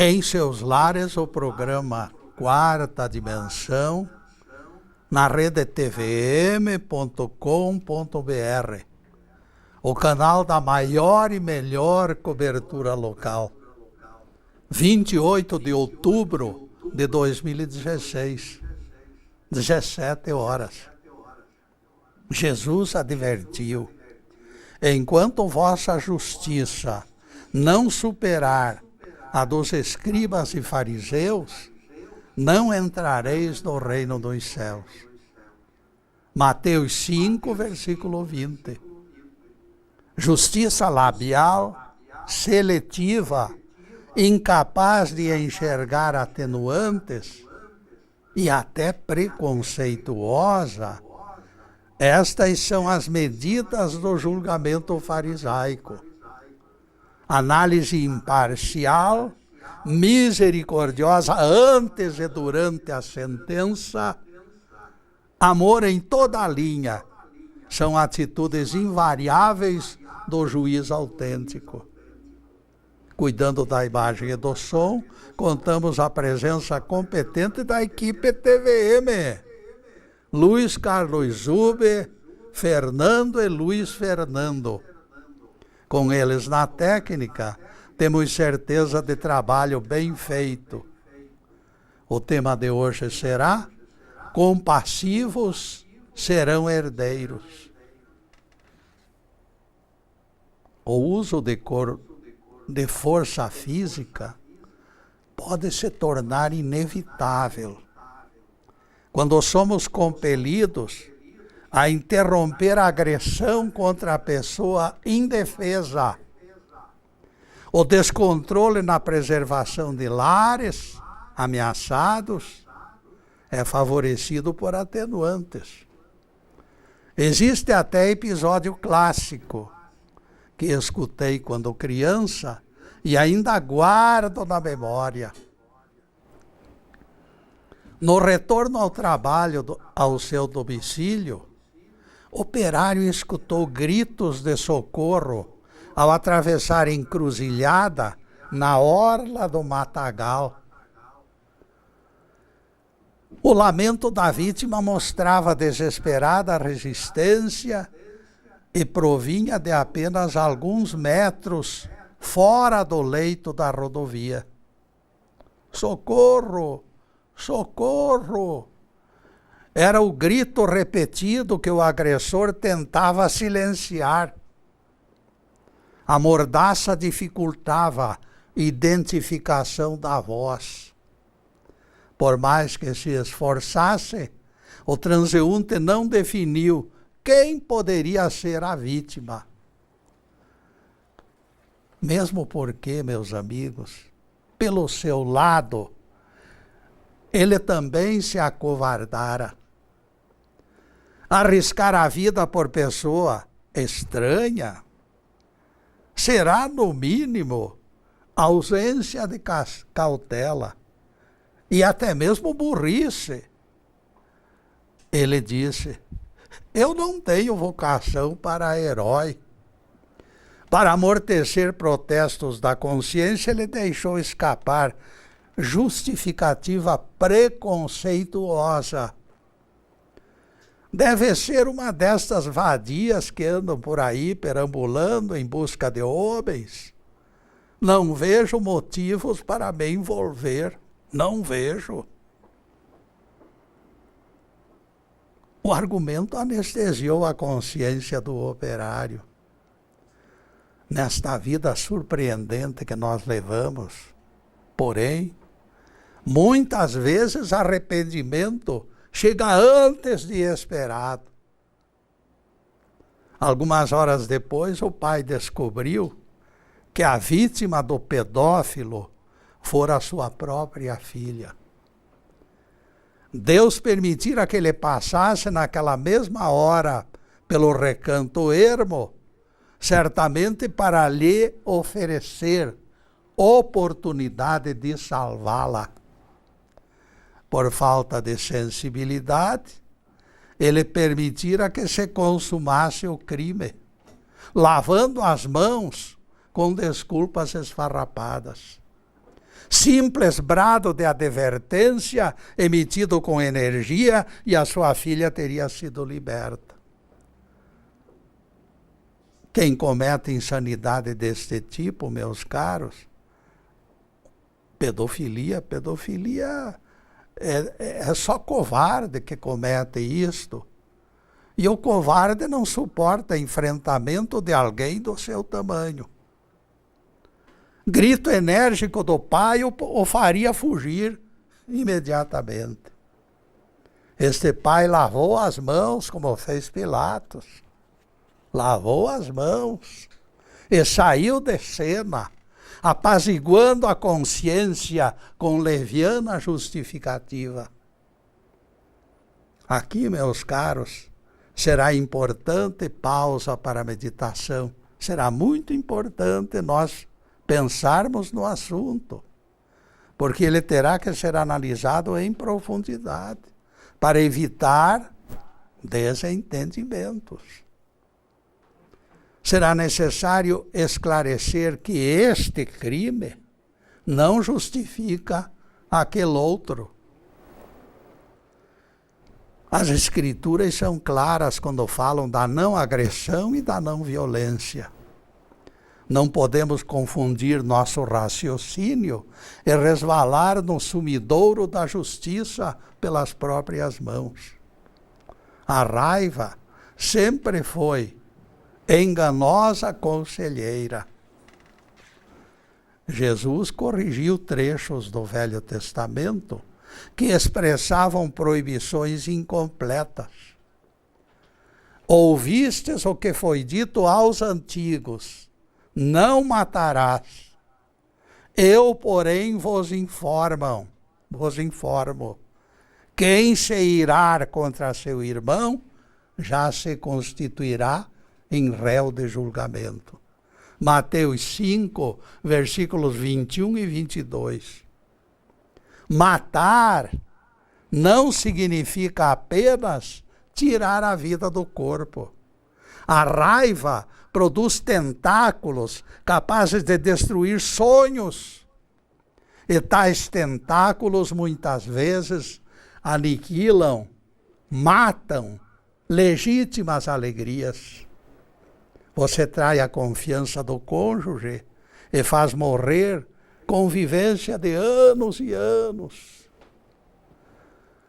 em seus lares o programa Quarta Dimensão, na rede tvm.com.br, o canal da maior e melhor cobertura local. 28 de outubro de 2016, 17 horas. Jesus advertiu: enquanto vossa justiça não superar a dos escribas e fariseus, não entrareis no reino dos céus. Mateus 5, versículo 20. Justiça labial, seletiva, incapaz de enxergar atenuantes e até preconceituosa, estas são as medidas do julgamento farisaico. Análise imparcial, misericordiosa antes e durante a sentença, amor em toda a linha, são atitudes invariáveis do juiz autêntico. Cuidando da imagem e do som, contamos a presença competente da equipe TVM. Luiz Carlos Zube, Fernando e Luiz Fernando. Com eles na técnica, temos certeza de trabalho bem feito. O tema de hoje será: compassivos serão herdeiros. O uso de força física pode se tornar inevitável quando somos compelidos a interromper a agressão contra a pessoa indefesa. O descontrole na preservação de lares ameaçados é favorecido por atenuantes. Existe até episódio clássico que escutei quando criança e ainda guardo na memória. No retorno ao trabalho ao seu domicílio, o operário escutou gritos de socorro ao atravessar encruzilhada na orla do matagal. O lamento da vítima mostrava desesperada resistência e provinha de apenas alguns metros fora do leito da rodovia. Socorro! Socorro! Era o grito repetido que o agressor tentava silenciar. A mordaça dificultava a identificação da voz. Por mais que se esforçasse, o transeunte não definiu quem poderia ser a vítima. Mesmo porque, meus amigos, pelo seu lado, ele também se acovardara. Arriscar a vida por pessoa estranha será, no mínimo, ausência de cautela e até mesmo burrice. Ele disse: eu não tenho vocação para herói. Para amortecer protestos da consciência, ele deixou escapar justificativa preconceituosa. Deve ser uma destas vadias que andam por aí perambulando em busca de homens. Não vejo motivos para me envolver. Não vejo. O argumento anestesiou a consciência do operário. Nesta vida surpreendente que nós levamos, porém, muitas vezes arrependimento chega antes de esperado. Algumas horas depois, o pai descobriu que a vítima do pedófilo fora sua própria filha. Deus permitira que ele passasse naquela mesma hora pelo recanto ermo, certamente para lhe oferecer oportunidade de salvá-la. Por falta de sensibilidade, ele permitira que se consumasse o crime, lavando as mãos com desculpas esfarrapadas. Simples brado de advertência emitido com energia e a sua filha teria sido liberta. Quem comete insanidade deste tipo, meus caros, pedofilia é só covarde que comete isto. E o covarde não suporta enfrentamento de alguém do seu tamanho. Grito enérgico do pai o faria fugir imediatamente. Este pai lavou as mãos, como fez Pilatos. Lavou as mãos e saiu de cena, apaziguando a consciência com leviana justificativa. Aqui, meus caros, será importante pausa para a meditação. Será muito importante nós pensarmos no assunto, porque ele terá que ser analisado em profundidade para evitar desentendimentos. Será necessário esclarecer que este crime não justifica aquele outro. As Escrituras são claras quando falam da não agressão e da não violência. Não podemos confundir nosso raciocínio e resvalar no sumidouro da justiça pelas próprias mãos. A raiva sempre foi enganosa conselheira. Jesus corrigiu trechos do Velho Testamento que expressavam proibições incompletas. Ouvistes o que foi dito aos antigos: não matarás. Eu, porém, vos informo, quem se irar contra seu irmão, já se constituirá em réu de julgamento. Mateus 5, versículos 21 e 22. Matar não significa apenas tirar a vida do corpo. A raiva produz tentáculos capazes de destruir sonhos. E tais tentáculos muitas vezes aniquilam, matam legítimas alegrias. Você trai a confiança do cônjuge e faz morrer convivência de anos e anos.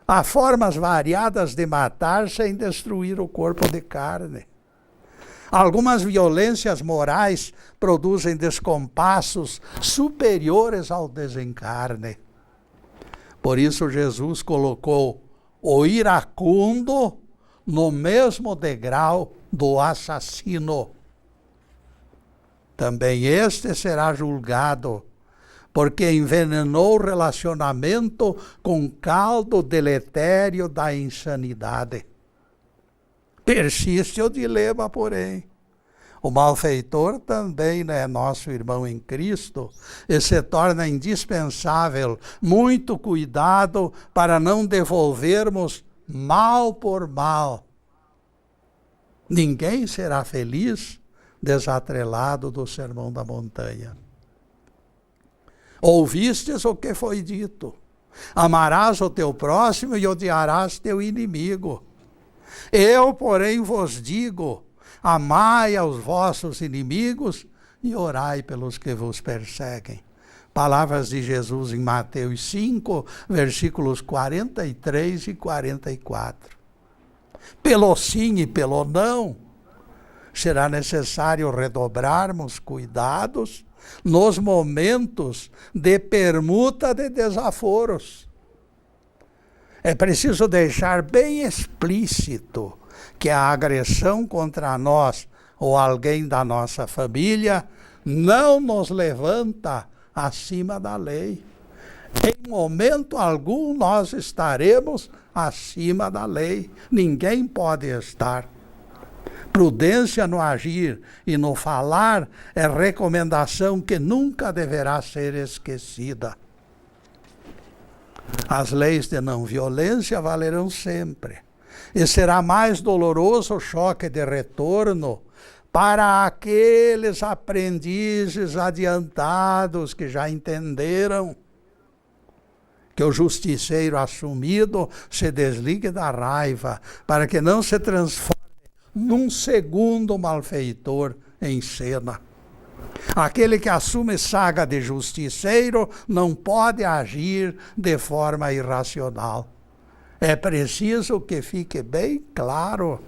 Há formas variadas de matar sem destruir o corpo de carne. Algumas violências morais produzem descompassos superiores ao desencarne. Por isso Jesus colocou o iracundo no mesmo degrau do assassino. Também este será julgado, porque envenenou o relacionamento com caldo deletério da insanidade. Persiste o dilema, porém. O malfeitor também é nosso irmão em Cristo e se torna indispensável muito cuidado para não devolvermos mal por mal. Ninguém será feliz desatrelado do Sermão da Montanha. Ouvistes o que foi dito: amarás o teu próximo e odiarás teu inimigo. Eu, porém, vos digo: amai aos vossos inimigos e orai pelos que vos perseguem. Palavras de Jesus em Mateus 5, versículos 43 e 44. Pelo sim e pelo não, será necessário redobrarmos cuidados nos momentos de permuta de desaforos. É preciso deixar bem explícito que a agressão contra nós ou alguém da nossa família não nos levanta acima da lei. Em momento algum nós estaremos acima da lei. Ninguém pode estar. Prudência no agir e no falar é recomendação que nunca deverá ser esquecida. As leis de não violência valerão sempre. E será mais doloroso o choque de retorno para aqueles aprendizes adiantados que já entenderam que o justiceiro assumido se desligue da raiva, para que não se transforme num segundo malfeitor em cena. Aquele que assume saga de justiceiro não pode agir de forma irracional. É preciso que fique bem claro.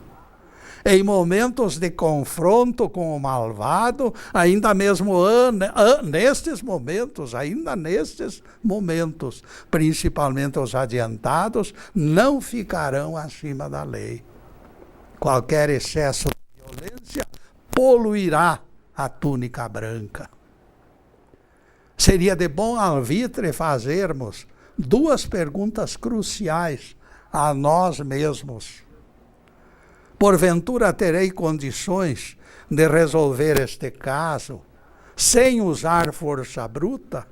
Em momentos de confronto com o malvado, ainda nestes momentos, principalmente os adiantados, não ficarão acima da lei. Qualquer excesso de violência poluirá a túnica branca. Seria de bom alvitre fazermos duas perguntas cruciais a nós mesmos. Porventura terei condições de resolver este caso sem usar força bruta?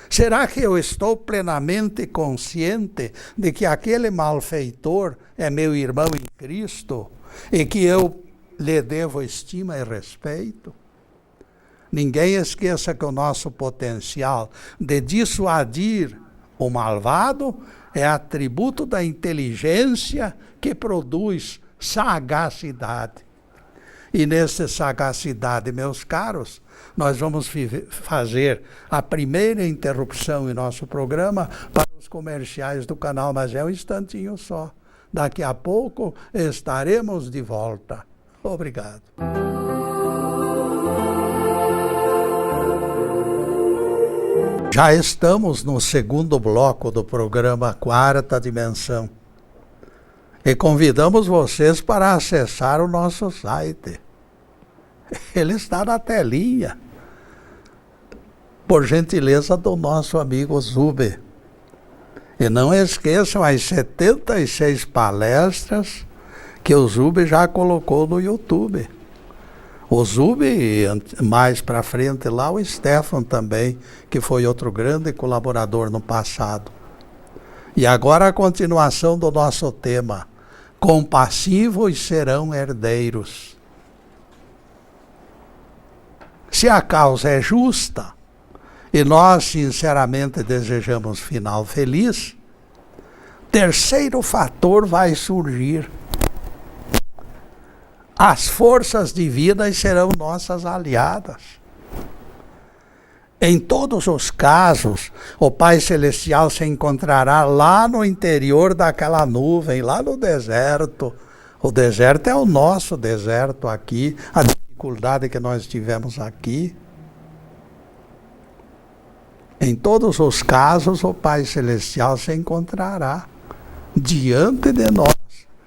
Será que eu estou plenamente consciente de que aquele malfeitor é meu irmão em Cristo e que eu lhe devo estima e respeito? Ninguém esqueça que o nosso potencial de dissuadir o malvado é atributo da inteligência que produz sagacidade. E nessa sagacidade, meus caros, nós vamos fazer a primeira interrupção em nosso programa para os comerciais do canal, mas é um instantinho só. Daqui a pouco estaremos de volta. Obrigado. Já estamos no segundo bloco do programa Quarta Dimensão. E convidamos vocês para acessar o nosso site. Ele está na telinha. Por gentileza do nosso amigo Zube. E não esqueçam as 76 palestras que o Zube já colocou no YouTube. O Zube, mais para frente lá, o Stefan também, que foi outro grande colaborador no passado. E agora a continuação do nosso tema. Compassivos serão herdeiros. Se a causa é justa, e nós sinceramente desejamos final feliz, terceiro fator vai surgir. As forças divinas serão nossas aliadas. Em todos os casos, o Pai Celestial se encontrará lá no interior daquela nuvem, lá no deserto. O deserto é o nosso deserto aqui, a dificuldade que nós tivemos aqui. Em todos os casos, o Pai Celestial se encontrará diante de nós,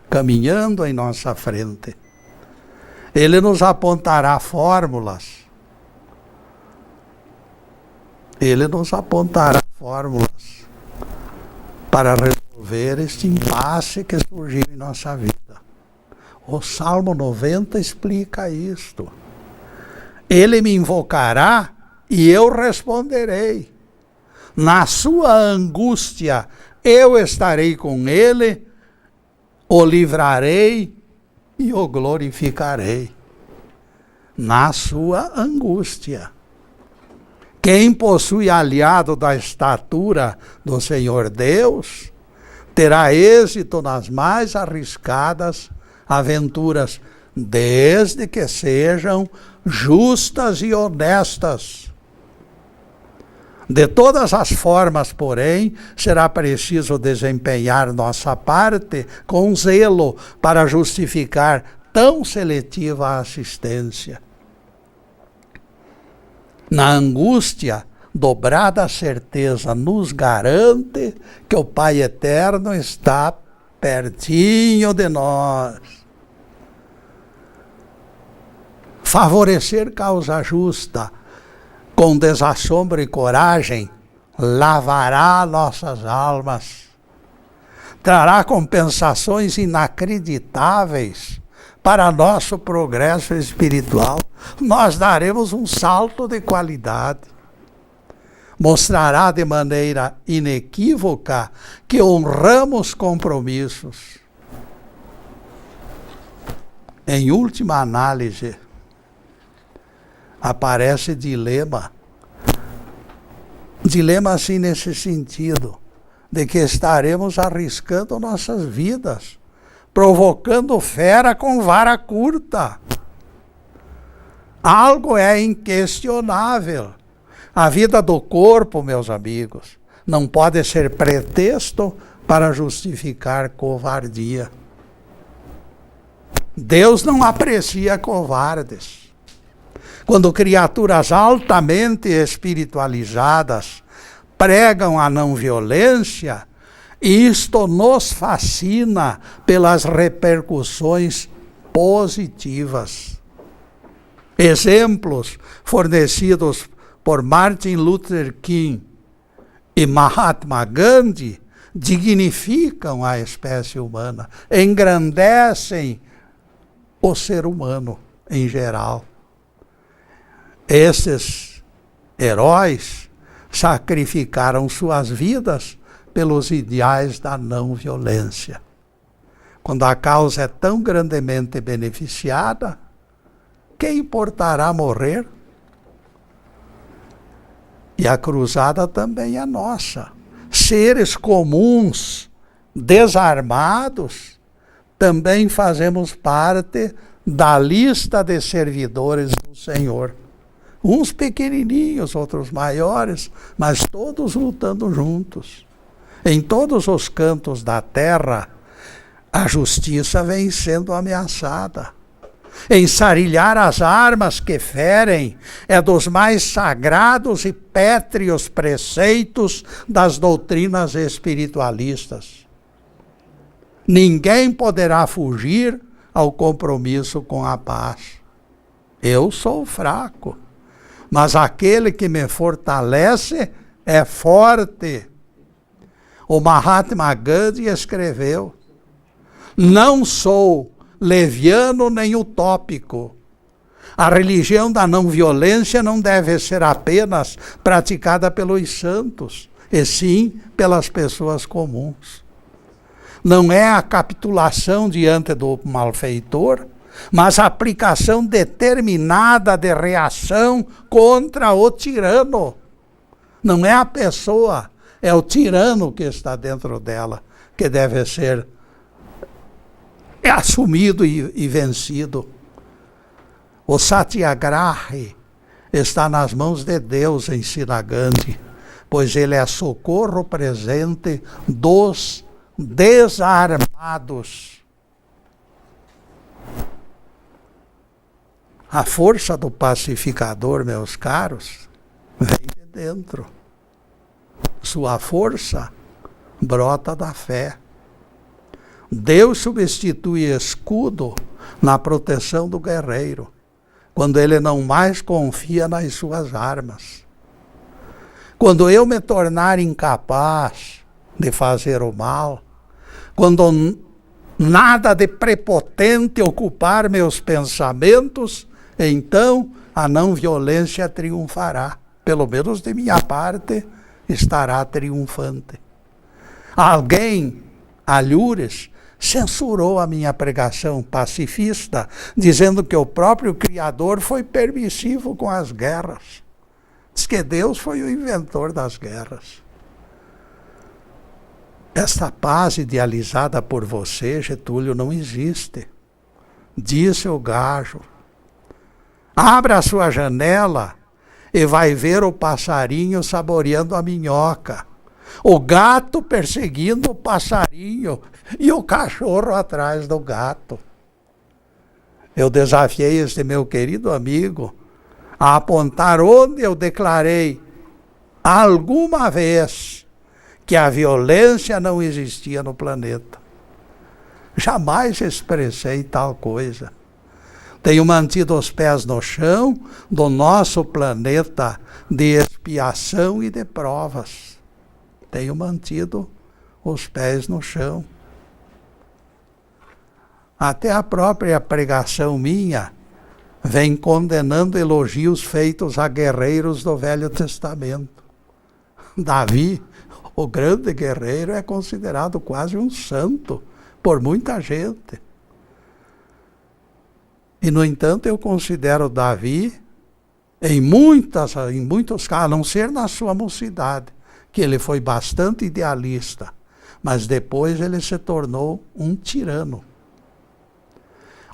caminhando em nossa frente. Ele nos apontará fórmulas. Ele nos apontará fórmulas para resolver este impasse que surgiu em nossa vida. O Salmo 90 explica isto. Ele me invocará e eu responderei. Na sua angústia eu estarei com ele, o livrarei e o glorificarei. Na sua angústia. Quem possui aliado da estatura do Senhor Deus, terá êxito nas mais arriscadas aventuras, desde que sejam justas e honestas. De todas as formas, porém, será preciso desempenhar nossa parte com zelo para justificar tão seletiva assistência. Na angústia, dobrada certeza nos garante que o Pai Eterno está pertinho de nós. Favorecer causa justa, com desassombro e coragem, lavará nossas almas. Trará compensações inacreditáveis para nosso progresso espiritual. Nós daremos um salto de qualidade. Mostrará de maneira inequívoca que honramos compromissos. Em última análise, aparece dilema Dilema assim nesse sentido, de que estaremos arriscando nossas vidas, provocando fera com vara curta. Algo é inquestionável. A vida do corpo, meus amigos, não pode ser pretexto para justificar covardia. Deus não aprecia covardes. Quando criaturas altamente espiritualizadas pregam a não violência, isto nos fascina pelas repercussões positivas. Exemplos fornecidos por Martin Luther King e Mahatma Gandhi dignificam a espécie humana, engrandecem o ser humano em geral. Esses heróis sacrificaram suas vidas pelos ideais da não violência. Quando a causa é tão grandemente beneficiada, quem importará morrer? E a cruzada também é nossa. Seres comuns, desarmados, também fazemos parte da lista de servidores do Senhor. Uns pequenininhos, outros maiores, mas todos lutando juntos. Em todos os cantos da terra, a justiça vem sendo ameaçada. Ensarilhar as armas que ferem é dos mais sagrados e pétreos preceitos das doutrinas espiritualistas. Ninguém poderá fugir ao compromisso com a paz. Eu sou fraco, mas aquele que me fortalece é forte. O Mahatma Gandhi escreveu: não sou leviano nem utópico. A religião da não violência não deve ser apenas praticada pelos santos, e sim pelas pessoas comuns. Não é a capitulação diante do malfeitor, mas a aplicação determinada de reação contra o tirano. Não é a pessoa, é o tirano que está dentro dela, que deve ser assumido e vencido. O Satyagrahi está nas mãos de Deus, ensina Gandhi, pois ele é socorro presente dos desarmados. A força do pacificador, meus caros, vem de dentro. Sua força brota da fé. Deus substitui escudo na proteção do guerreiro, quando ele não mais confia nas suas armas. Quando eu me tornar incapaz de fazer o mal, quando nada de prepotente ocupar meus pensamentos, então a não violência triunfará. Pelo menos de minha parte, estará triunfante. Alguém, Alhures, censurou a minha pregação pacifista, dizendo que o próprio Criador foi permissivo com as guerras. Diz que Deus foi o inventor das guerras. Esta paz idealizada por você, Getúlio, não existe. Disse o gajo. Abra a sua janela e vai ver o passarinho saboreando a minhoca, o gato perseguindo o passarinho e o cachorro atrás do gato. Eu desafiei este meu querido amigo a apontar onde eu declarei alguma vez que a violência não existia no planeta. Jamais expressei tal coisa. Tenho mantido os pés no chão do nosso planeta de expiação e de provas. Tenho mantido os pés no chão. Até a própria pregação minha vem condenando elogios feitos a guerreiros do Velho Testamento. Davi, o grande guerreiro, é considerado quase um santo por muita gente. E, no entanto, eu considero Davi Em muitos casos, a não ser na sua mocidade, que ele foi bastante idealista, mas depois ele se tornou um tirano.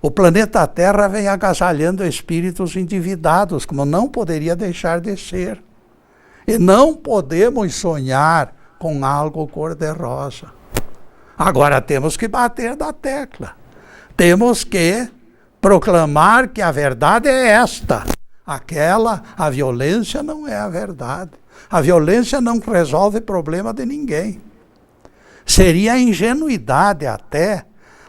O planeta Terra vem agasalhando espíritos endividados, como não poderia deixar de ser. E não podemos sonhar com algo cor-de-rosa. Agora temos que bater na tecla. Temos que proclamar que a verdade é esta. A violência não é a verdade. A violência não resolve problema de ninguém. Seria ingenuidade até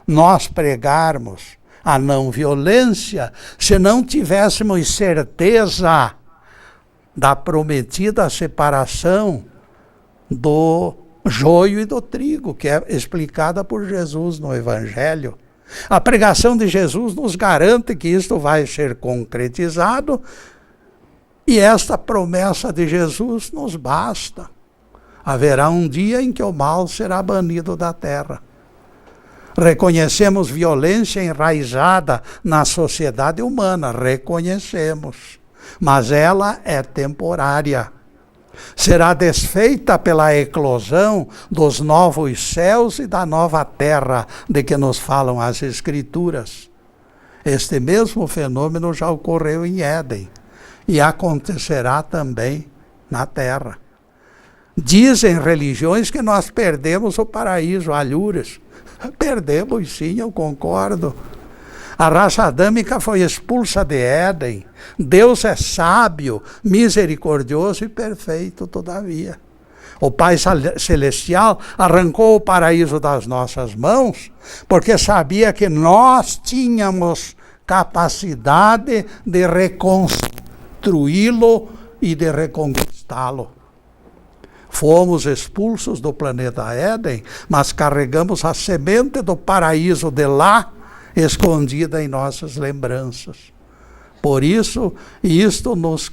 nós pregarmos a não violência se não tivéssemos certeza da prometida separação do joio e do trigo, que é explicada por Jesus no Evangelho. A pregação de Jesus nos garante que isto vai ser concretizado e esta promessa de Jesus nos basta. Haverá um dia em que o mal será banido da terra. Reconhecemos violência enraizada na sociedade humana, reconhecemos, mas ela é temporária. Será desfeita pela eclosão dos novos céus e da nova terra de que nos falam as Escrituras. Este mesmo fenômeno já ocorreu em Éden e acontecerá também na terra. Dizem religiões que nós perdemos o paraíso, alhuras. Perdemos sim, eu concordo. A raça adâmica foi expulsa de Éden. Deus é sábio, misericordioso e perfeito, todavia. O Pai Celestial arrancou o paraíso das nossas mãos, porque sabia que nós tínhamos capacidade de reconstruí-lo e de reconquistá-lo. Fomos expulsos do planeta Éden, mas carregamos a semente do paraíso de lá, escondida em nossas lembranças. Por isso, isto nos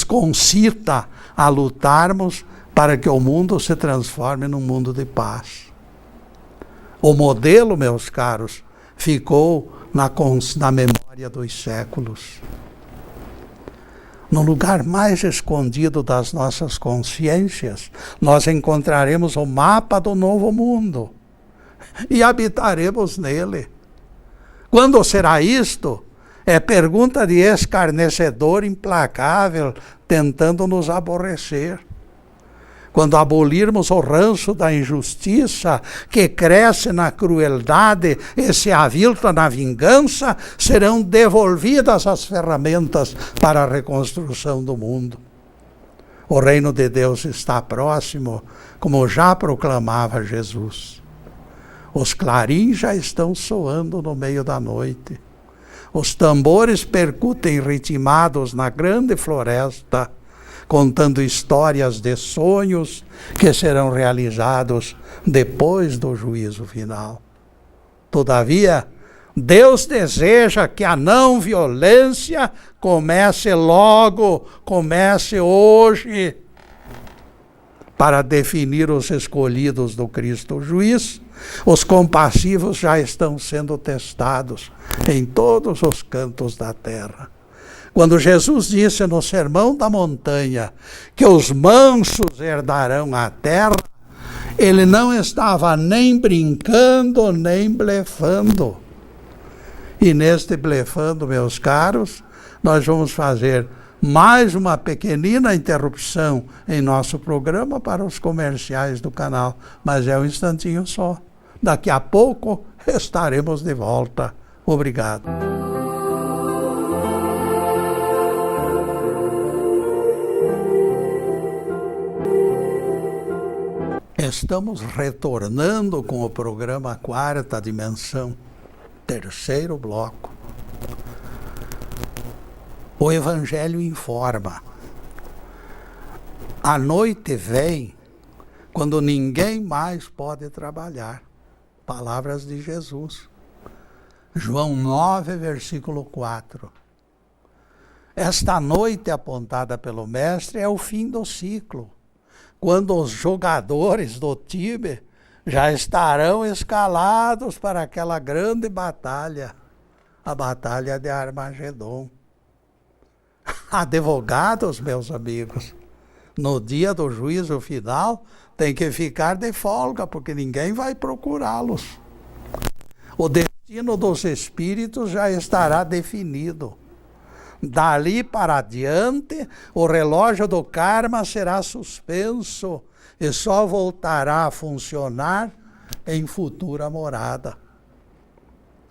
concita a lutarmos para que o mundo se transforme num mundo de paz. O modelo, meus caros, ficou na memória dos séculos. No lugar mais escondido das nossas consciências, nós encontraremos o mapa do novo mundo e habitaremos nele. Quando será isto? É pergunta de escarnecedor implacável, tentando nos aborrecer. Quando abolirmos o ranço da injustiça, que cresce na crueldade e se avilta na vingança, serão devolvidas as ferramentas para a reconstrução do mundo. O reino de Deus está próximo, como já proclamava Jesus. Os clarins já estão soando no meio da noite. Os tambores percutem ritmados na grande floresta, contando histórias de sonhos que serão realizados depois do juízo final. Todavia, Deus deseja que a não violência comece logo, comece hoje, para definir os escolhidos do Cristo juiz. Os compassivos já estão sendo testados em todos os cantos da terra. Quando Jesus disse no Sermão da Montanha que os mansos herdarão a terra, ele não estava nem brincando, nem blefando. E neste blefando, meus caros, nós vamos fazer mais uma pequenina interrupção em nosso programa para os comerciais do canal, mas é um instantinho só. Daqui a pouco estaremos de volta. Obrigado. Estamos retornando com o programa Quarta Dimensão, terceiro bloco. O Evangelho informa. A noite vem quando ninguém mais pode trabalhar. Palavras de Jesus. João 9, versículo 4. Esta noite apontada pelo Mestre é o fim do ciclo, quando os jogadores do time já estarão escalados para aquela grande batalha, a batalha de Armagedon. Advogados, meus amigos, no dia do juízo final, tem que ficar de folga, porque ninguém vai procurá-los. O destino dos espíritos já estará definido. Dali para adiante, o relógio do karma será suspenso e só voltará a funcionar em futura morada.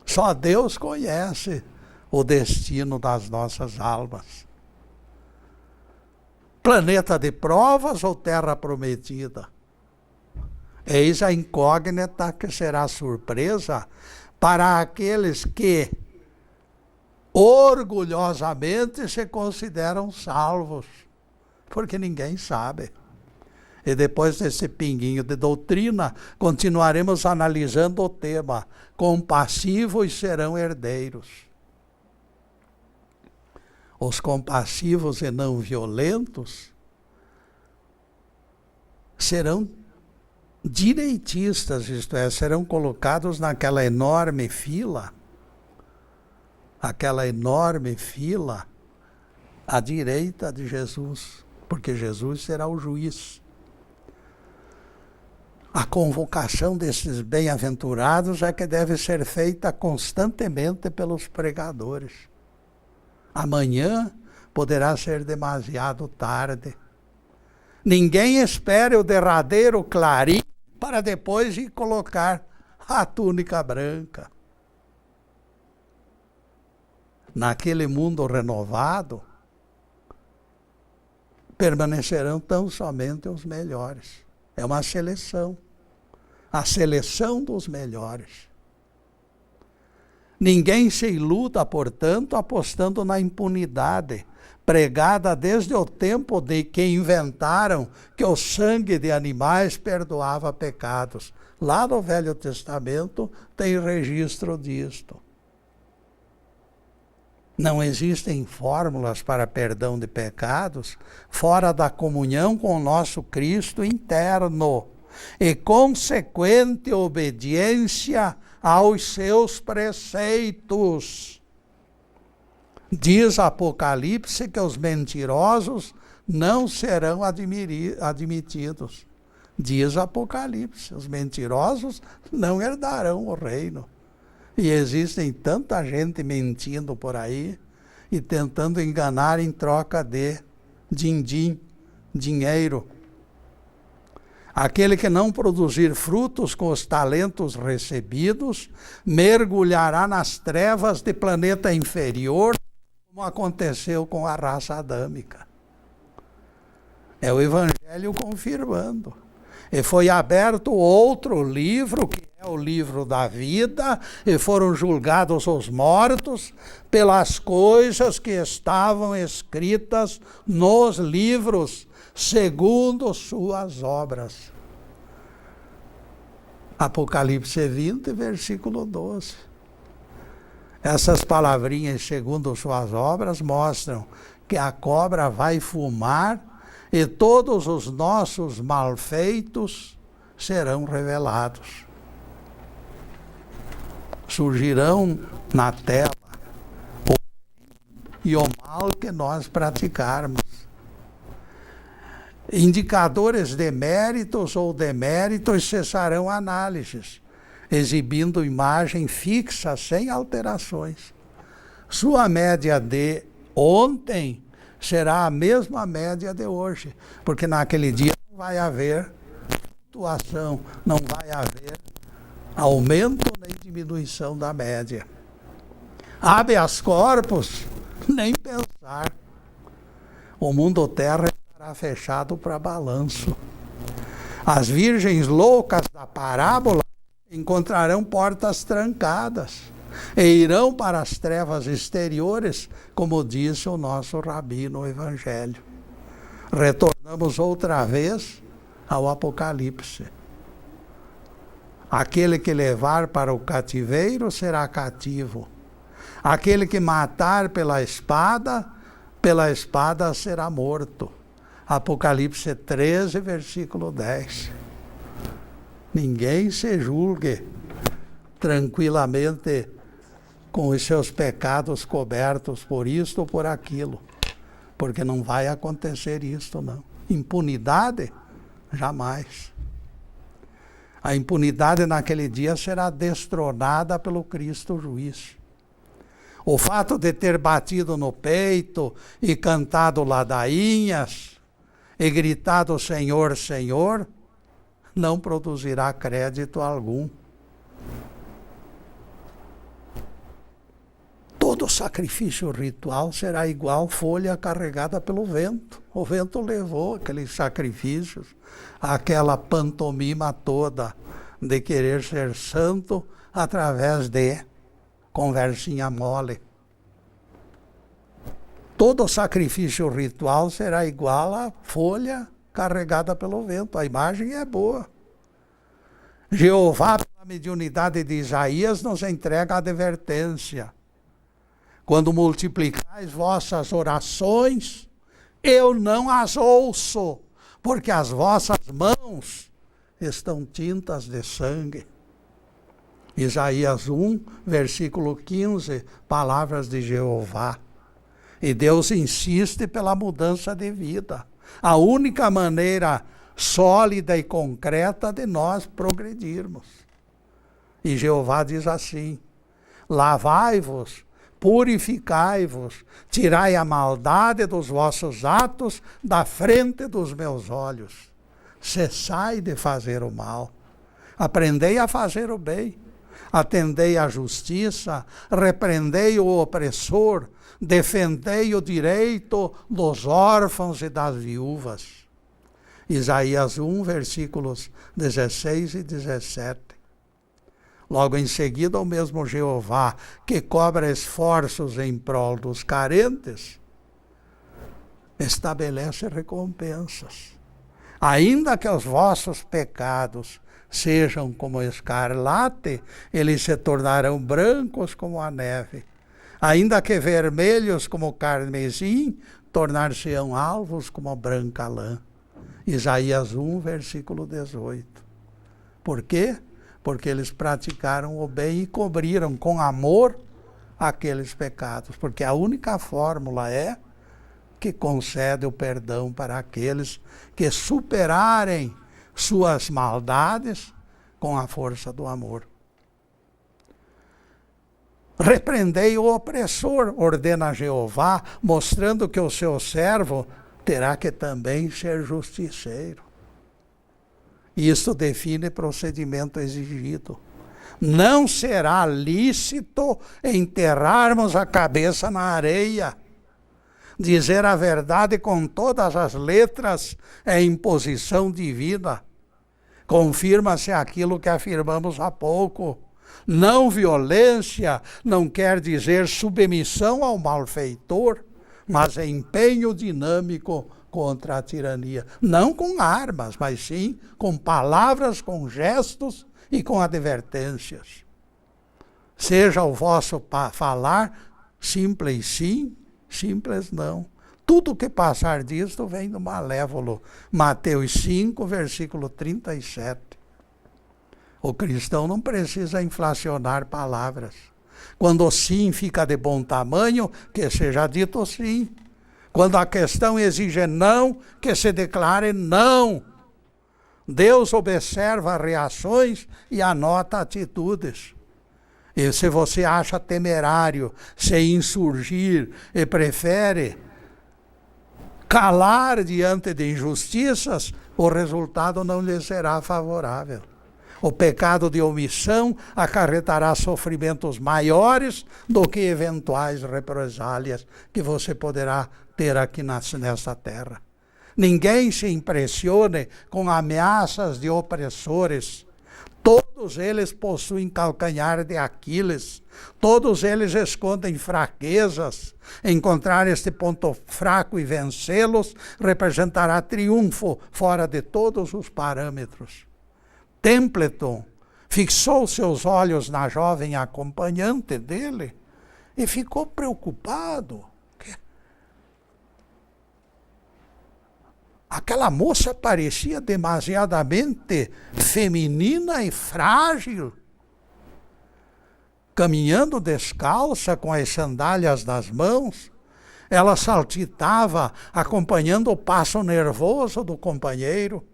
Só Deus conhece o destino das nossas almas. Planeta de provas ou terra prometida? Eis a incógnita que será surpresa para aqueles que orgulhosamente se consideram salvos, porque ninguém sabe. E depois desse pinguinho de doutrina, continuaremos analisando o tema: compassivos serão herdeiros. Os compassivos e não violentos serão direitistas, isto é, serão colocados naquela enorme fila, à direita de Jesus, porque Jesus será o juiz. A convocação desses bem-aventurados é que deve ser feita constantemente pelos pregadores. Amanhã poderá ser demasiado tarde. Ninguém espere o derradeiro clarim para depois ir colocar a túnica branca. Naquele mundo renovado, permanecerão tão somente os melhores. É uma seleção. A seleção dos melhores. Ninguém se iluda, portanto, apostando na impunidade, pregada desde o tempo de que inventaram que o sangue de animais perdoava pecados. Lá no Velho Testamento tem registro disto. Não existem fórmulas para perdão de pecados fora da comunhão com o nosso Cristo interno e consequente obediência aos seus preceitos. Diz Apocalipse que os mentirosos não serão admitidos. Diz Apocalipse, os mentirosos não herdarão o reino. E existem tanta gente mentindo por aí e tentando enganar em troca de din-din, dinheiro. Aquele que não produzir frutos com os talentos recebidos, mergulhará nas trevas de planeta inferior, como aconteceu com a raça adâmica. É o Evangelho confirmando. E foi aberto outro livro, que é o livro da vida, e foram julgados os mortos pelas coisas que estavam escritas nos livros, segundo suas obras. Apocalipse 20, versículo 12. Essas palavrinhas, segundo suas obras, mostram que a cobra vai fumar e todos os nossos malfeitos serão revelados. Surgirão na tela o bem e o mal que nós praticarmos. Indicadores de méritos ou deméritos cessarão análises, exibindo imagem fixa, sem alterações. Sua média de ontem será a mesma média de hoje, porque naquele dia não vai haver flutuação, não vai haver aumento nem diminuição da média. Habeas corpus, nem pensar. O mundo terra estará fechado para balanço. As virgens loucas da parábola encontrarão portas trancadas e irão para as trevas exteriores, como disse o nosso rabi no Evangelho. Retornamos outra vez ao Apocalipse. Aquele que levar para o cativeiro será cativo. Aquele que matar pela espada será morto. Apocalipse 13, versículo 10. Ninguém se julgue tranquilamente com os seus pecados cobertos por isto ou por aquilo. porque não vai acontecer isto, não. Impunidade, jamais. A impunidade naquele dia será destronada pelo Cristo juiz. O fato de ter batido no peito e cantado ladainhas e gritado Senhor, Senhor, não produzirá crédito algum. Todo sacrifício ritual será igual folha carregada pelo vento. O vento levou aqueles sacrifícios, aquela pantomima toda de querer ser santo através de conversinha mole. Todo sacrifício ritual será igual a folha carregada pelo vento. A imagem é boa. Jeová, pela mediunidade de Isaías, nos entrega a advertência. Quando multiplicais vossas orações, eu não as ouço, porque as vossas mãos estão tintas de sangue. Isaías 1, versículo 15, palavras de Jeová. E Deus insiste pela mudança de vida. A única maneira sólida e concreta de nós progredirmos. E Jeová diz assim: lavai-vos, purificai-vos, tirai a maldade dos vossos atos da frente dos meus olhos. Cessai de fazer o mal. Aprendei a fazer o bem. Atendei à justiça, repreendei o opressor, defendei o direito dos órfãos e das viúvas. Isaías 1, versículos 16 e 17. Logo em seguida, o mesmo Jeová, que cobra esforços em prol dos carentes, estabelece recompensas. Ainda que os vossos pecados sejam como escarlate, eles se tornarão brancos como a neve. Ainda que vermelhos como carmesim, tornar-se-ão alvos como a branca lã. Isaías 1, versículo 18. Por quê? Porque eles praticaram o bem e cobriram com amor aqueles pecados. Porque a única fórmula é que concede o perdão para aqueles que superarem suas maldades com a força do amor. Repreendei o opressor, ordena Jeová, mostrando que o seu servo terá que também ser justiceiro. Isso define procedimento exigido. Não será lícito enterrarmos a cabeça na areia. Dizer a verdade com todas as letras é imposição divina. Confirma-se aquilo que afirmamos há pouco. Não violência não quer dizer submissão ao malfeitor, mas empenho dinâmico contra a tirania. Não com armas, mas sim com palavras, com gestos e com advertências. Seja o vosso falar simples sim, simples não. Tudo que passar disto vem do malévolo. Mateus 5, versículo 37. O cristão não precisa inflacionar palavras. Quando o sim fica de bom tamanho, que seja dito sim. Quando a questão exige não, que se declare não. Deus observa reações e anota atitudes. E se você acha temerário se insurgir e prefere calar diante de injustiças, o resultado não lhe será favorável. O pecado de omissão acarretará sofrimentos maiores do que eventuais represálias que você poderá ter aqui nesta terra. Ninguém se impressione com ameaças de opressores. Todos eles possuem calcanhar de Aquiles. Todos eles escondem fraquezas. Encontrar este ponto fraco e vencê-los representará triunfo fora de todos os parâmetros. Templeton fixou seus olhos na jovem acompanhante dele e ficou preocupado. Aquela moça parecia demasiadamente feminina e frágil, caminhando descalça com as sandálias nas mãos. ela saltitava, acompanhando o passo nervoso do companheiro.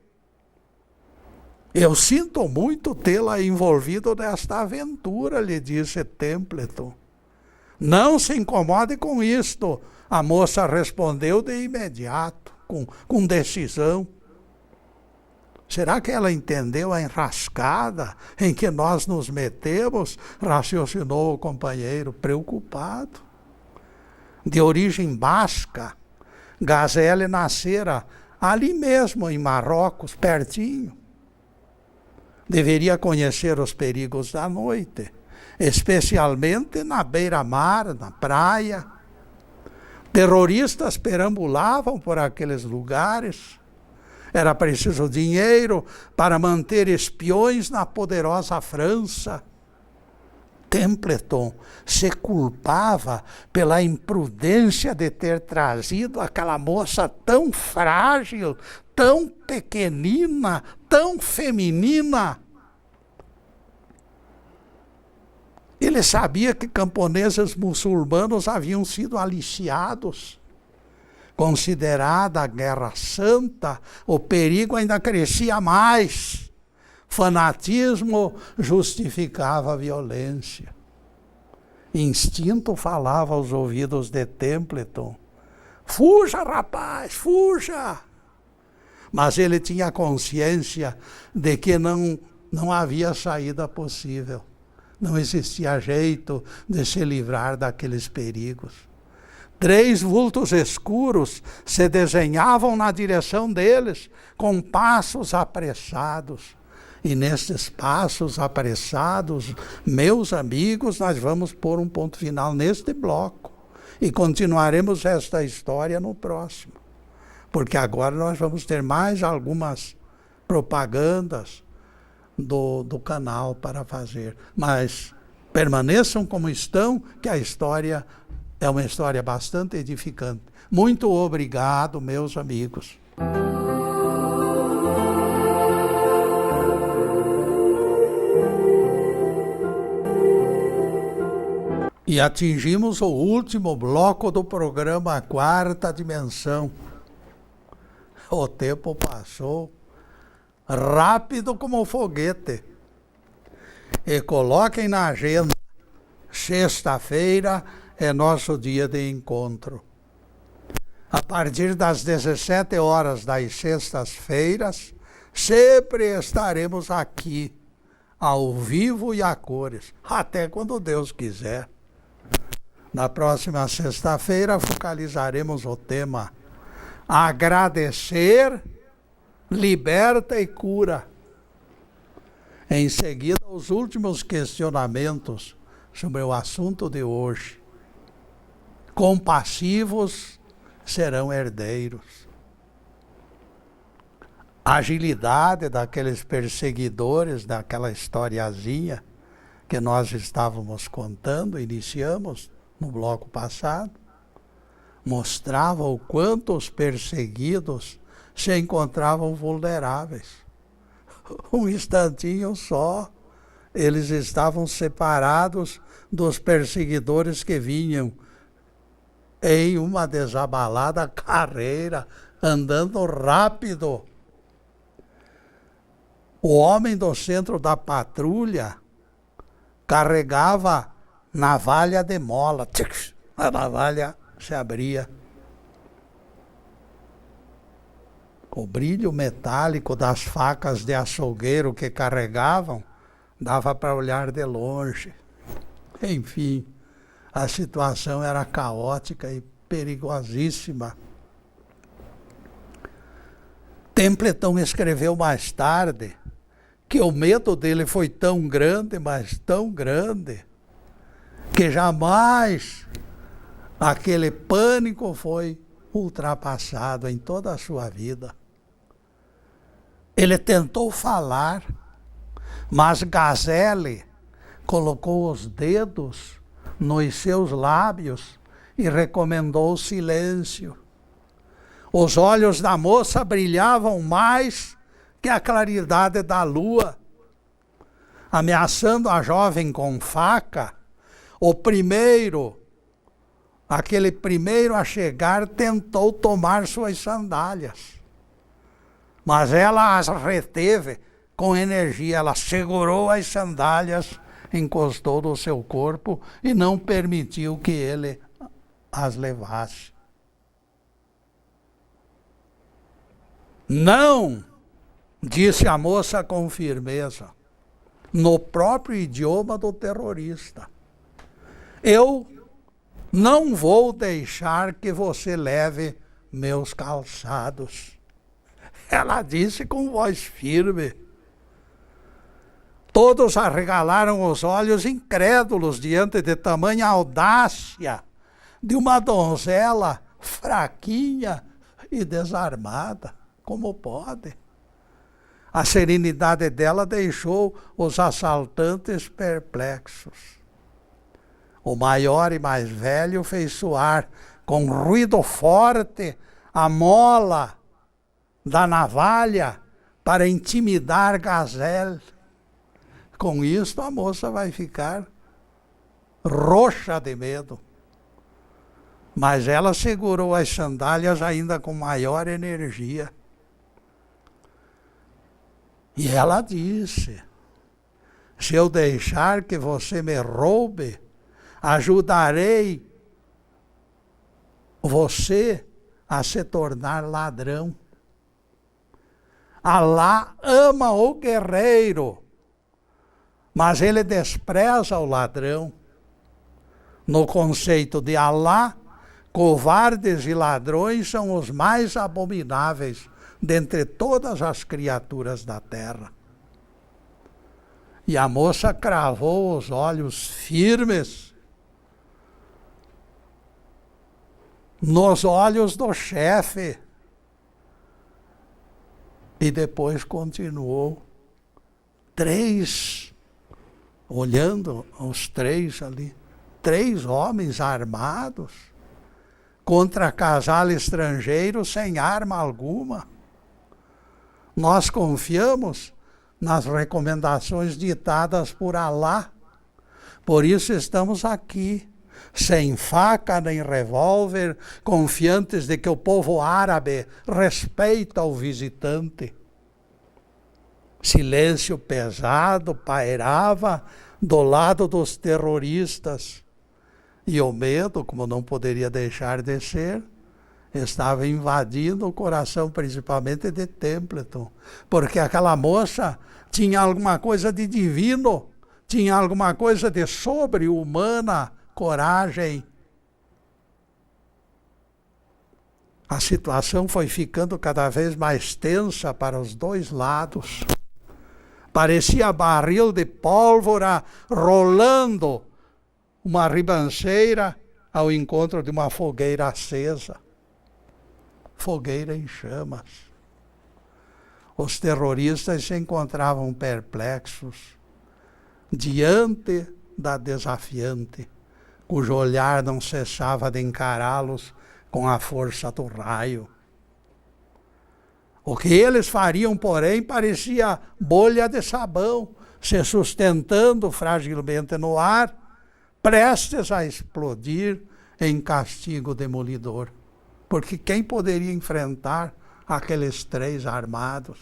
Eu sinto muito tê-la envolvido nesta aventura, lhe disse Templeton. Não se incomode com isto, a moça respondeu de imediato, com decisão. Será que ela entendeu a enrascada em que nós nos metemos? Raciocinou o companheiro, preocupado. De origem basca, Gazelle nascera ali mesmo em Marrocos, pertinho. Deveria conhecer os perigos da noite, especialmente na beira-mar, na praia. Terroristas perambulavam por aqueles lugares. Era preciso dinheiro para manter espiões na poderosa França. Templeton se culpava pela imprudência de ter trazido aquela moça tão frágil, tão pequenina, tão feminina. Ele sabia que camponeses muçulmanos haviam sido aliciados. Considerada a Guerra Santa, o perigo ainda crescia mais. Fanatismo justificava a violência. Instinto falava aos ouvidos de Templeton. Fuja, rapaz, fuja! Mas ele tinha consciência de que não havia saída possível. Não existia jeito de se livrar daqueles perigos. 3 vultos escuros se desenhavam na direção deles, com passos apressados. E nesses passos apressados, meus amigos, nós vamos pôr um ponto final neste bloco. E continuaremos esta história no próximo. Porque agora nós vamos ter mais algumas propagandas do canal para fazer. Mas permaneçam como estão, que a história é uma história bastante edificante. Muito obrigado, meus amigos. E atingimos o último bloco do programa Quarta Dimensão. O tempo passou rápido como um foguete. E coloquem na agenda, sexta-feira é nosso dia de encontro. A partir das 17 horas das sextas-feiras, sempre estaremos aqui, ao vivo e a cores, até quando Deus quiser. Na próxima sexta-feira, focalizaremos o tema Agradecer, Liberta e Cura. Em seguida, os últimos questionamentos sobre o assunto de hoje. Compassivos serão herdeiros. A agilidade daqueles perseguidores, daquela historiazinha que nós estávamos contando, iniciamos no bloco passado, mostrava o quanto os perseguidos se encontravam vulneráveis. Um instantinho só, eles estavam separados dos perseguidores que vinham em uma desabalada carreira, andando rápido. O homem do centro da patrulha carregava navalha de mola. A navalha se abria. O brilho metálico das facas de açougueiro que carregavam dava para olhar de longe. Enfim, a situação era caótica e perigosíssima. Templeton escreveu mais tarde que o medo dele foi tão grande, mas tão grande, que jamais aquele pânico foi ultrapassado em toda a sua vida. Ele tentou falar, mas Gazelle colocou os dedos nos seus lábios e recomendou o silêncio. Os olhos da moça brilhavam mais que a claridade da lua. Ameaçando a jovem com faca, o primeiro aquele primeiro a chegar tentou tomar suas sandálias. Mas ela as reteve com energia, ela segurou as sandálias, encostou no seu corpo e não permitiu que ele as levasse. Não, disse a moça com firmeza, no próprio idioma do terrorista. Eu não vou deixar que você leve meus calçados. Ela disse com voz firme. Todos arregalaram os olhos incrédulos diante de tamanha audácia de uma donzela fraquinha e desarmada. Como pode? A serenidade dela deixou os assaltantes perplexos. O maior e mais velho fez soar com ruído forte a mola da navalha para intimidar Gazelle. Com isso a moça vai ficar roxa de medo. Mas ela segurou as sandálias ainda com maior energia. E ela disse, se eu deixar que você me roube, ajudarei você a se tornar ladrão. Alá ama o guerreiro, mas ele despreza o ladrão. No conceito de Alá, covardes e ladrões são os mais abomináveis dentre todas as criaturas da terra. E a moça cravou os olhos firmes nos olhos do chefe e depois continuou. Olhando os três ali, 3 homens armados contra casal estrangeiro sem arma alguma. Nós confiamos nas recomendações ditadas por Alá. Por isso estamos aqui, sem faca nem revólver, confiantes de que o povo árabe respeita o visitante. Silêncio pesado pairava do lado dos terroristas. E o medo, como não poderia deixar de ser, estava invadindo o coração, principalmente de Templeton, porque aquela moça tinha alguma coisa de divino, tinha alguma coisa de sobre-humana coragem. A situação foi ficando cada vez mais tensa para os dois lados. Parecia barril de pólvora rolando uma ribanceira ao encontro de uma fogueira acesa. Fogueira em chamas. Os terroristas se encontravam perplexos diante da desafiante, cujo olhar não cessava de encará-los com a força do raio. O que eles fariam, porém, parecia bolha de sabão, se sustentando fragilmente no ar, prestes a explodir em castigo demolidor. Porque quem poderia enfrentar aqueles 3 armados?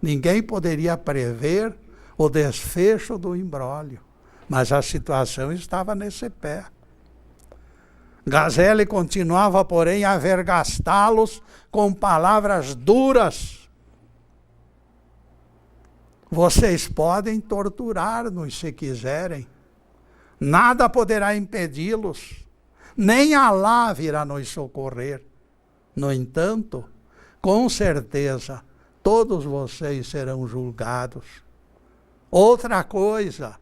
Ninguém poderia prever o desfecho do imbróglio, mas a situação estava nesse pé. Gazelle continuava, porém, a vergastá-los com palavras duras. Vocês podem torturar-nos se quiserem. Nada poderá impedi-los. Nem Alá virá nos socorrer. No entanto, com certeza, todos vocês serão julgados. Outra coisa,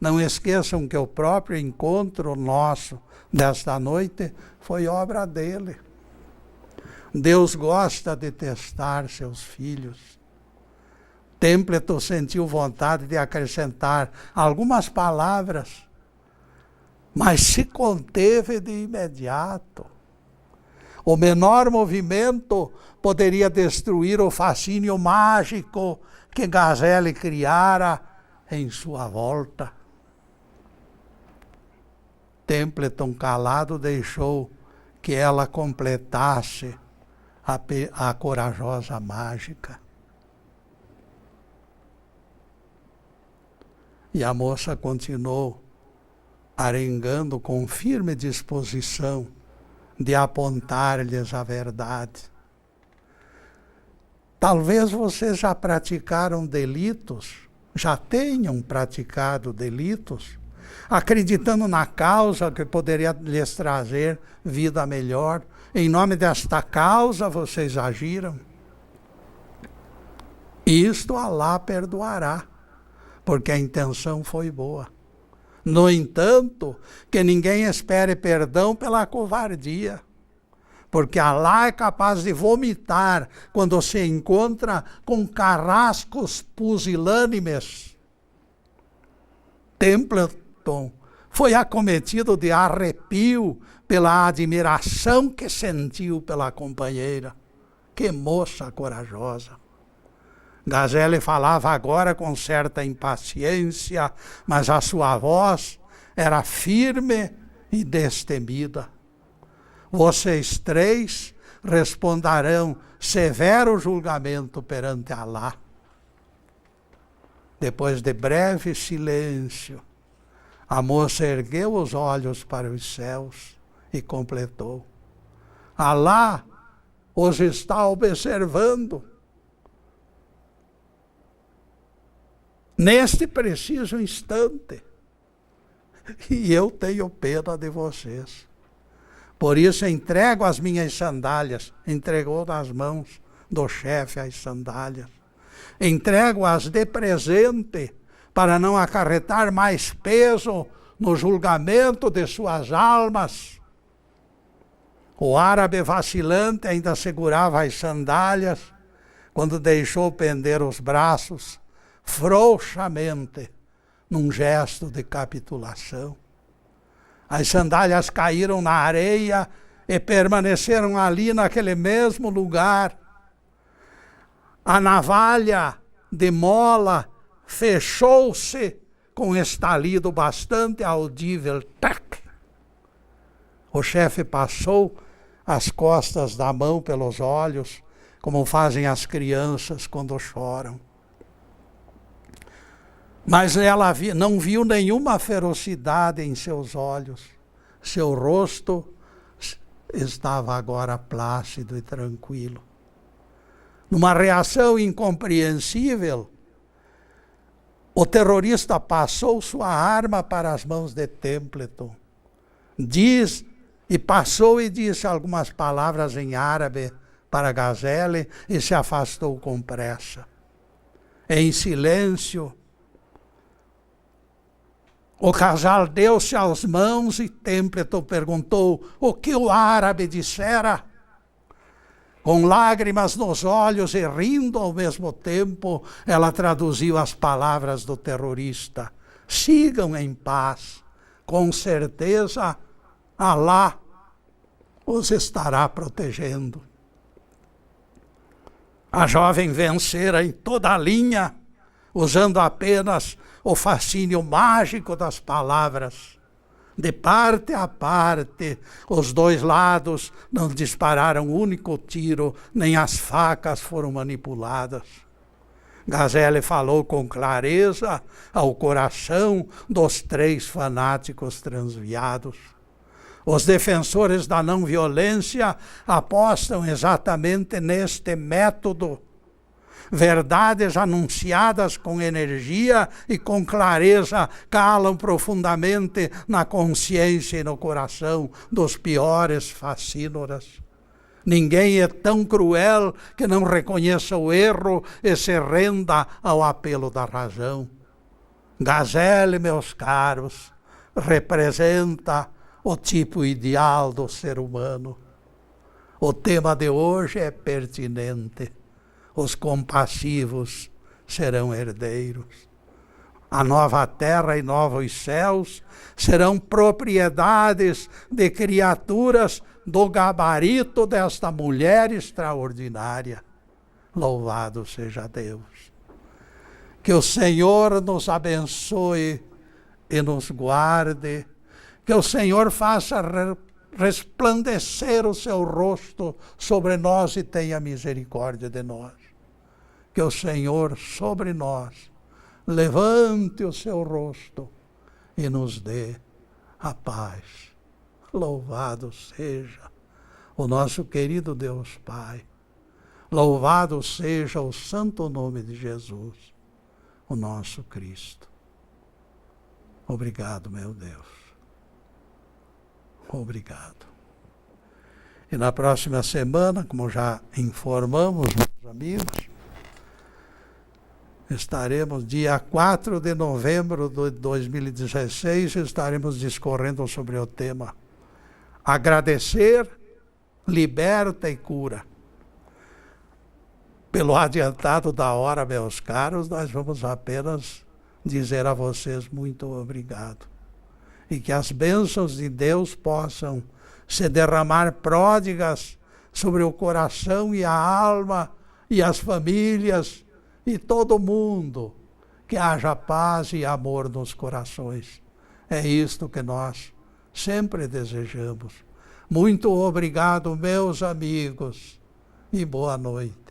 não esqueçam que o próprio encontro nosso desta noite foi obra dele. Deus gosta de testar seus filhos. Templeton sentiu vontade de acrescentar algumas palavras, mas se conteve de imediato. O menor movimento poderia destruir o fascínio mágico que Gazelle criara em sua volta. Templeton, calado, deixou que ela completasse a corajosa mágica. E a moça continuou arengando com firme disposição de apontar-lhes a verdade. Talvez vocês já praticaram delitos, já tenham praticado delitos, acreditando na causa que poderia lhes trazer vida melhor. Em nome desta causa vocês agiram. Isto Alá perdoará, porque a intenção foi boa. No entanto, que ninguém espere perdão pela covardia, porque Alá é capaz de vomitar quando se encontra com carrascos pusilânimes. Templeton foi acometido de arrepio pela admiração que sentiu pela companheira. Que moça corajosa! Gazelle falava agora com certa impaciência, mas a sua voz era firme e destemida. Vocês três responderão severo julgamento perante Alá. Depois de breve silêncio, a moça ergueu os olhos para os céus e completou: Alá os está observando. Neste preciso instante, e eu tenho pena de vocês. Por isso entrego as minhas sandálias. Entregou nas mãos do chefe as sandálias. Entrego-as de presente, para não acarretar mais peso no julgamento de suas almas. O árabe vacilante ainda segurava as sandálias, quando deixou pender os braços, frouxamente, num gesto de capitulação. As sandálias caíram na areia e permaneceram ali naquele mesmo lugar. A navalha de mola fechou-se com estalido bastante audível. Tac! O chefe passou as costas da mão pelos olhos, como fazem as crianças quando choram. Mas ela não viu nenhuma ferocidade em seus olhos. Seu rosto estava agora plácido e tranquilo. Numa reação incompreensível, o terrorista passou sua arma para as mãos de Templeton. Passou e disse algumas palavras em árabe para Gazelle e se afastou com pressa. Em silêncio, o casal deu-se às mãos e Templeton perguntou o que o árabe dissera. Com lágrimas nos olhos e rindo ao mesmo tempo, ela traduziu as palavras do terrorista. Sigam em paz. Com certeza, Alá os estará protegendo. A jovem vencera em toda a linha, usando apenas o fascínio mágico das palavras. De parte a parte, os dois lados não dispararam um único tiro, nem as facas foram manipuladas. Gazelle falou com clareza ao coração dos três fanáticos transviados. Os defensores da não-violência apostam exatamente neste método. Verdades anunciadas com energia e com clareza calam profundamente na consciência e no coração dos piores facínoras. Ninguém é tão cruel que não reconheça o erro e se renda ao apelo da razão. Gazelle, meus caros, representa o tipo ideal do ser humano. O tema de hoje é pertinente. Os compassivos serão herdeiros. A nova terra e novos céus serão propriedades de criaturas do gabarito desta mulher extraordinária. Louvado seja Deus. Que o Senhor nos abençoe e nos guarde. Que o Senhor faça resplandecer o seu rosto sobre nós e tenha misericórdia de nós. Que o Senhor sobre nós levante o seu rosto e nos dê a paz. Louvado seja o nosso querido Deus Pai. Louvado seja o santo nome de Jesus, o nosso Cristo. Obrigado, meu Deus. Obrigado. E na próxima semana, como já informamos, meus amigos, estaremos, dia 4 de novembro de 2016, estaremos discorrendo sobre o tema Agradecer, Liberta e Cura. Pelo adiantado da hora, meus caros, nós vamos apenas dizer a vocês muito obrigado. E que as bênçãos de Deus possam se derramar pródigas sobre o coração e a alma e as famílias e todo mundo. Que haja paz e amor nos corações. É isto que nós sempre desejamos. Muito obrigado, meus amigos, e boa noite.